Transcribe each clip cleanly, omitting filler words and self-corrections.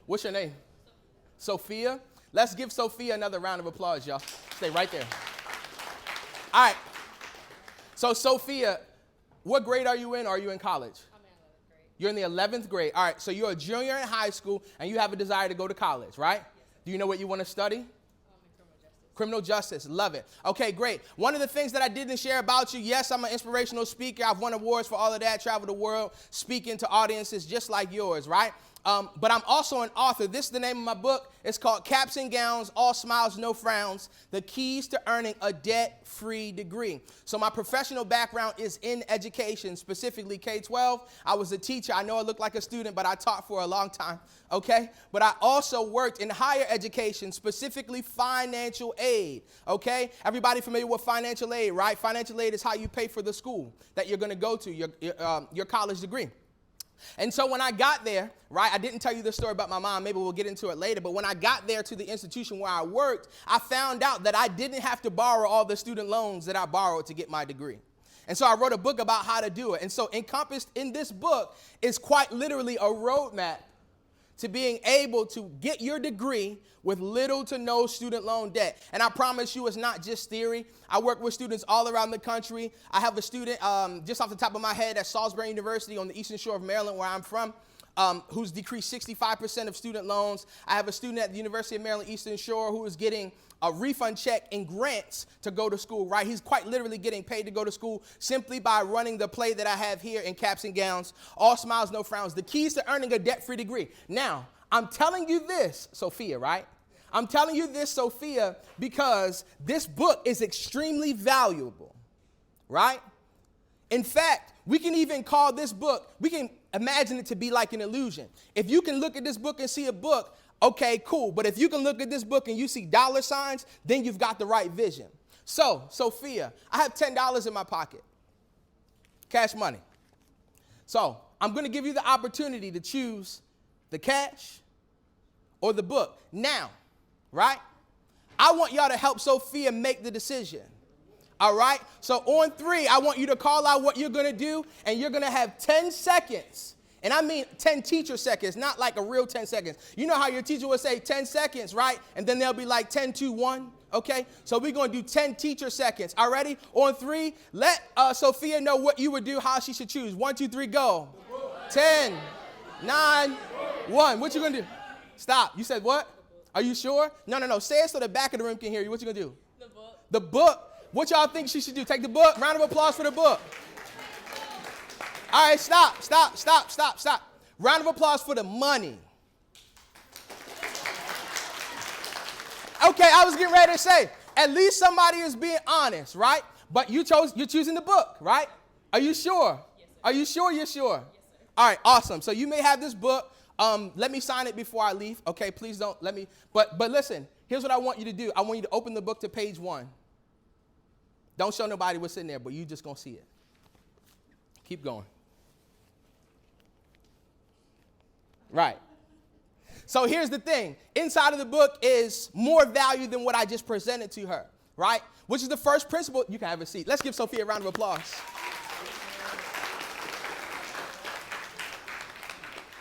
What's your name? Sophia. Let's give Sophia another round of applause, y'all. Stay right there. All right. So, Sophia, what grade are you in? Or are you in college? I'm in 11th grade. You're in the 11th grade. All right. So you're a junior in high school, and you have a desire to go to college, right? Yes, Do you know what you want to study? in criminal justice. Criminal justice. Love it. Okay, great. One of the things that I didn't share about you, yes, I'm an inspirational speaker. I've won awards for all of that, traveled the world, speaking to audiences just like yours, right? But I'm also an author. This is the name of my book. It's called Caps and Gowns, All Smiles, No Frowns, The Keys to Earning a Debt-Free Degree. So my professional background is in education, specifically K-12. I was a teacher. I know I look like a student, but I taught for a long time, okay? But I also worked in higher education, specifically financial aid, okay? Everybody familiar with financial aid, right? Financial aid is how you pay for the school that you're going to go to, your college degree. And so when I got there, right, I didn't tell you this story about my mom. Maybe we'll get into it later. But when I got there to the institution where I worked, I found out that I didn't have to borrow all the student loans that I borrowed to get my degree. And so I wrote a book about how to do it. And so encompassed in this book is quite literally a roadmap to being able to get your degree with little to no student loan debt. And I promise you, it's not just theory. I work with students all around the country. I have a student just off the top of my head at Salisbury University on the eastern shore of Maryland, where I'm from, who's decreased 65% of student loans. I have a student at the University of Maryland Eastern Shore who is getting a refund check and grants to go to school, right? He's quite literally getting paid to go to school simply by running the play that I have here in Caps and Gowns, All Smiles, No Frowns, The Keys to Earning a Debt-Free Degree. Now, I'm telling you this, Sophia, right? I'm telling you this, Sophia, because this book is extremely valuable, right? In fact, we can even call this book, we can imagine it to be like an illusion. If you can look at this book and see a book, okay, cool. But if you can look at this book and you see dollar signs, then you've got the right vision. So, Sophia, I have $10 in my pocket, cash money. So I'm going to give you the opportunity to choose the cash or the book. Now, right? I want y'all to help Sophia make the decision. All right? So on 3, I want you to call out what you're going to do, and you're going to have 10 seconds. And I mean 10 teacher seconds, not like a real 10 seconds. You know how your teacher would say 10 seconds, right? And then they'll be like 10, 2, 1. Okay? So we're going to do 10 teacher seconds. All righty? On 3, let Sophia know what you would do, how she should choose. 1, 2, 3, go. 10, 9, 1. What you going to do? Stop. You said what? Are you sure? No. Say it so the back of the room can hear you. What you going to do? The book. The book. What y'all think she should do? Take the book. Round of applause for the book. All right, stop. Round of applause for the money. Okay, I was getting ready to say, at least somebody is being honest, right? But you're choosing the book, right? Are you sure? Yes, sir. Are you sure you're sure? Yes, sir. All right, awesome. So you may have this book. Let me sign it before I leave. Okay, please don't let me. But listen, here's what I want you to do. I want you to open the book to page 1. Don't show nobody what's in there, but you just going to see it. Keep going. Right. So here's the thing. Inside of the book is more value than what I just presented to her, right? Which is the first principle. You can have a seat. Let's give Sophia a round of applause.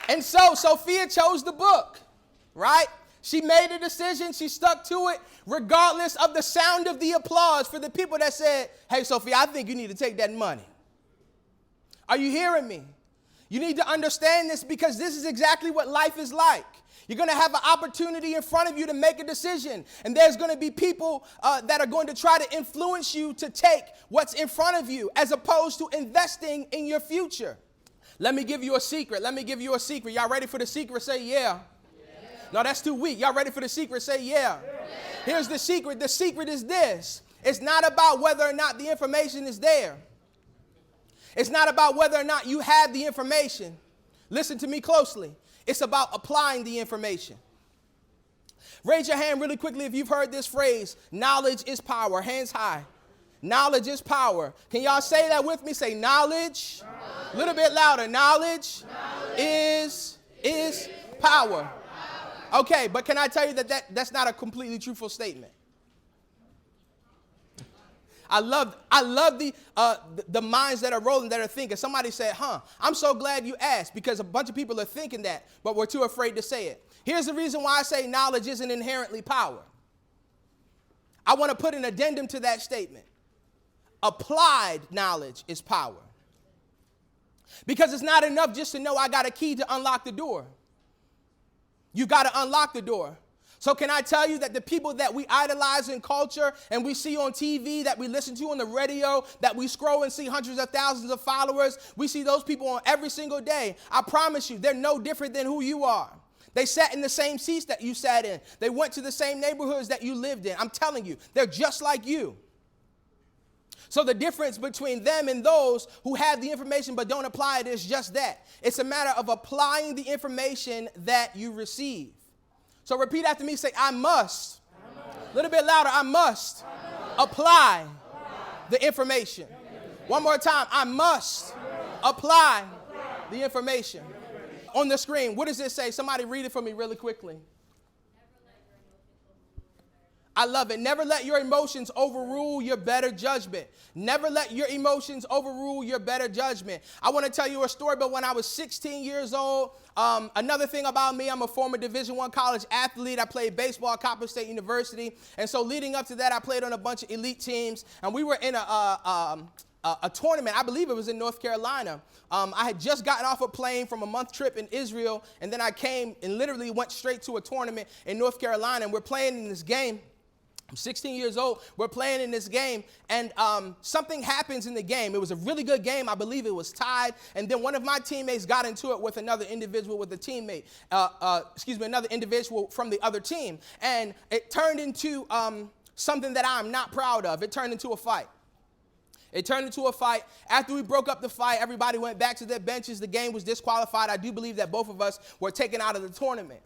And so Sophia chose the book, right? She made a decision. She stuck to it, regardless of the sound of the applause for the people that said, hey, Sophia, I think you need to take that money. Are you hearing me? You need to understand this, because this is exactly what life is like. You're going to have an opportunity in front of you to make a decision. And there's going to be people that are going to try to influence you to take what's in front of you, as opposed to investing in your future. Let me give you a secret. Y'all ready for the secret? Say yeah. No, that's too weak. Y'all ready for the secret? Say yeah. Here's the secret. The secret is this. It's not about whether or not the information is there. It's not about whether or not you have the information. Listen to me closely. It's about applying the information. Raise your hand really quickly if you've heard this phrase, knowledge is power. Hands high. Knowledge is power. Can y'all say that with me? Say knowledge. A little bit louder. Knowledge is power. Okay, but can I tell you that's not a completely truthful statement? I love the minds that are rolling, that are thinking. Somebody said, I'm so glad you asked, because a bunch of people are thinking that, but we're too afraid to say it. Here's the reason why I say knowledge isn't inherently power. I want to put an addendum to that statement. Applied knowledge is power. Because it's not enough just to know I got a key to unlock the door. You got to unlock the door. So can I tell you that the people that we idolize in culture and we see on TV, that we listen to on the radio, that we scroll and see hundreds of thousands of followers, we see those people on every single day. I promise you, they're no different than who you are. They sat in the same seats that you sat in. They went to the same neighborhoods that you lived in. I'm telling you, they're just like you. So the difference between them and those who have the information but don't apply it is just that. It's a matter of applying the information that you receive. So repeat after me, say, I must. A little bit louder, I must apply the information. One more time, I must apply the information. On the screen, what does it say? Somebody read it for me really quickly. I love it. Never let your emotions overrule your better judgment. Never let your emotions overrule your better judgment. I want to tell you a story, but when I was 16 years old, another thing about me, I'm a former Division I college athlete. I played baseball at Coppin State University. And so leading up to that, I played on a bunch of elite teams. And we were in a tournament. I believe it was in North Carolina. I had just gotten off a plane from a month trip in Israel. And then I came and literally went straight to a tournament in North Carolina. And we're playing in this game. I'm 16 years old. We're playing in this game, and something happens in the game. It was a really good game. I believe it was tied, and then one of my teammates got into it with another individual with a teammate. Another individual from the other team, and it turned into something that I'm not proud of. It turned into a fight. After we broke up the fight, everybody went back to their benches. The game was disqualified. I do believe that both of us were taken out of the tournament.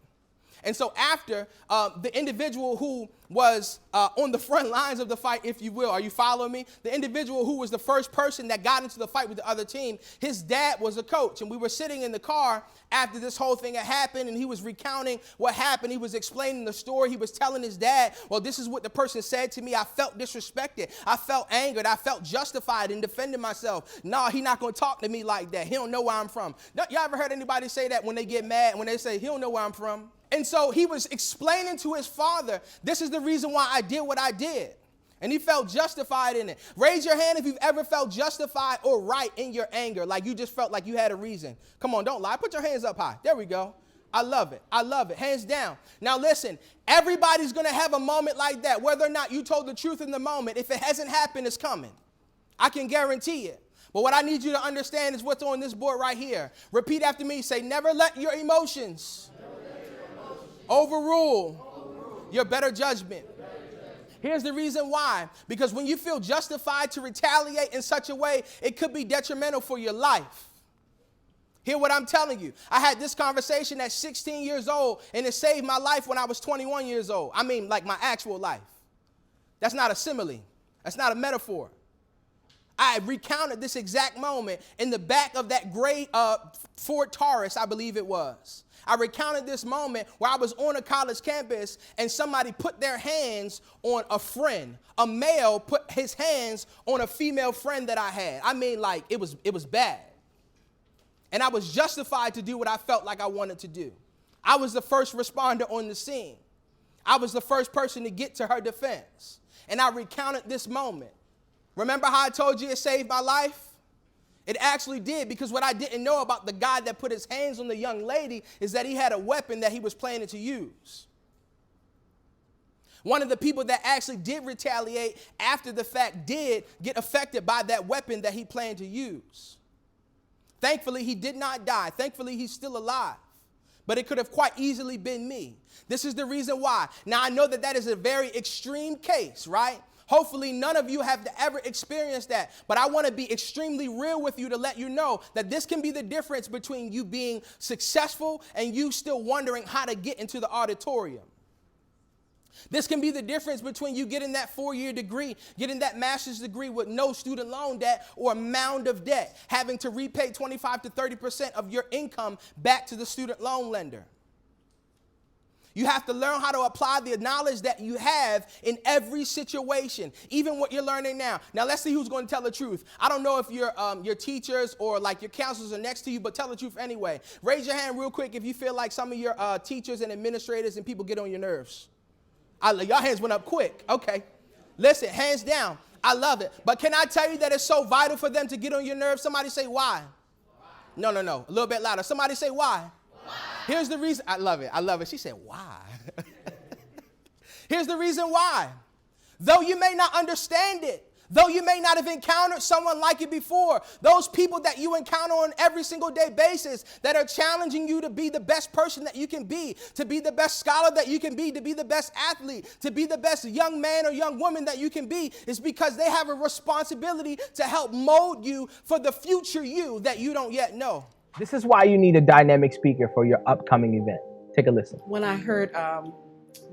And so after, the individual who was on the front lines of the fight, if you will, are you following me? The individual who was the first person that got into the fight with the other team, his dad was a coach. And we were sitting in the car after this whole thing had happened, and he was recounting what happened. He was explaining the story. He was telling his dad, well, this is what the person said to me. I felt disrespected. I felt angered. I felt justified in defending myself. No, he's not going to talk to me like that. He don't know where I'm from. Y'all ever heard anybody say that when they get mad, when they say, he don't know where I'm from? And so he was explaining to his father, this is the reason why I did what I did. And he felt justified in it. Raise your hand if you've ever felt justified or right in your anger, like you just felt like you had a reason. Come on, don't lie. Put your hands up high. There we go. I love it. I love it. Hands down. Now listen, everybody's going to have a moment like that, whether or not you told the truth in the moment. If it hasn't happened, it's coming. I can guarantee it. But what I need you to understand is what's on this board right here. Repeat after me. Say, never let your emotions overrule your better judgment. Here's the reason why. Because when you feel justified to retaliate in such a way, it could be detrimental for your life. Hear what I'm telling you. I had this conversation at 16 years old, and it saved my life when I was 21 years old. I mean, like my actual life. That's not a simile. That's not a metaphor. I recounted this exact moment in the back of that gray Ford Taurus, I believe it was. I recounted this moment where I was on a college campus and somebody put their hands on a friend. A male put his hands on a female friend that I had. I mean, like, it was bad. And I was justified to do what I felt like I wanted to do. I was the first responder on the scene. I was the first person to get to her defense. And I recounted this moment. Remember how I told you it saved my life? It actually did, because what I didn't know about the guy that put his hands on the young lady is that he had a weapon that he was planning to use. One of the people that actually did retaliate after the fact did get affected by that weapon that he planned to use. Thankfully, he did not die. Thankfully, he's still alive. But it could have quite easily been me. This is the reason why. Now, I know that that is a very extreme case, right? Hopefully, none of you have to ever experience that. But I want to be extremely real with you to let you know that this can be the difference between you being successful and you still wondering how to get into the auditorium. This can be the difference between you getting that 4-year degree, getting that master's degree with no student loan debt or a mound of debt, having to repay 25 to 30% of your income back to the student loan lender. You have to learn how to apply the knowledge that you have in every situation, even what you're learning now. Now, let's see who's going to tell the truth. I don't know if your teachers or like your counselors are next to you, but tell the truth anyway. Raise your hand real quick if you feel like some of your teachers and administrators and people get on your nerves. Y'all hands went up quick. Okay. Listen, hands down. I love it. But can I tell you that it's so vital for them to get on your nerves? Somebody say why? No. A little bit louder. Somebody say why? Here's the reason. I love it. She said, why? Here's the reason why. Though you may not understand it, though you may not have encountered someone like it before, those people that you encounter on every single day basis that are challenging you to be the best person that you can be, to be the best scholar that you can be, to be the best athlete, to be the best young man or young woman that you can be, is because they have a responsibility to help mold you for the future you that you don't yet know. This is why you need a dynamic speaker for your upcoming event. Take a listen. When I heard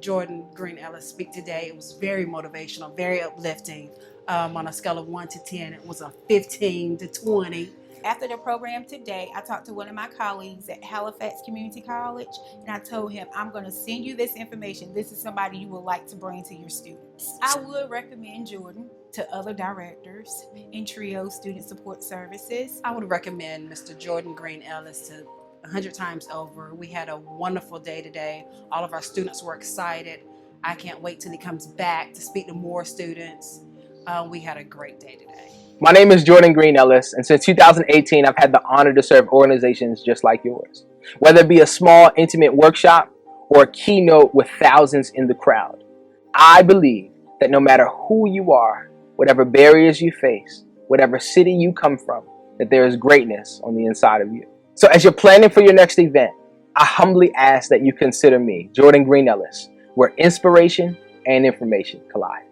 Jordan Green-Ellis speak today, it was very motivational, very uplifting. On a scale of 1 to 10, it was a 15 to 20. After the program today, I talked to one of my colleagues at Halifax Community College, and I told him, I'm going to send you this information. This is somebody you would like to bring to your students. I would recommend Jordan to other directors in TRIO Student Support Services. I would recommend Mr. Jordan Green-Ellis to 100 times over. We had a wonderful day today. All of our students were excited. I can't wait till he comes back to speak to more students. We had a great day today. My name is Jordan Green-Ellis, and since 2018, I've had the honor to serve organizations just like yours. Whether it be a small, intimate workshop or a keynote with thousands in the crowd, I believe that no matter who you are, whatever barriers you face, whatever city you come from, that there is greatness on the inside of you. So as you're planning for your next event, I humbly ask that you consider me, Jordan Green-Ellis, where inspiration and information collide.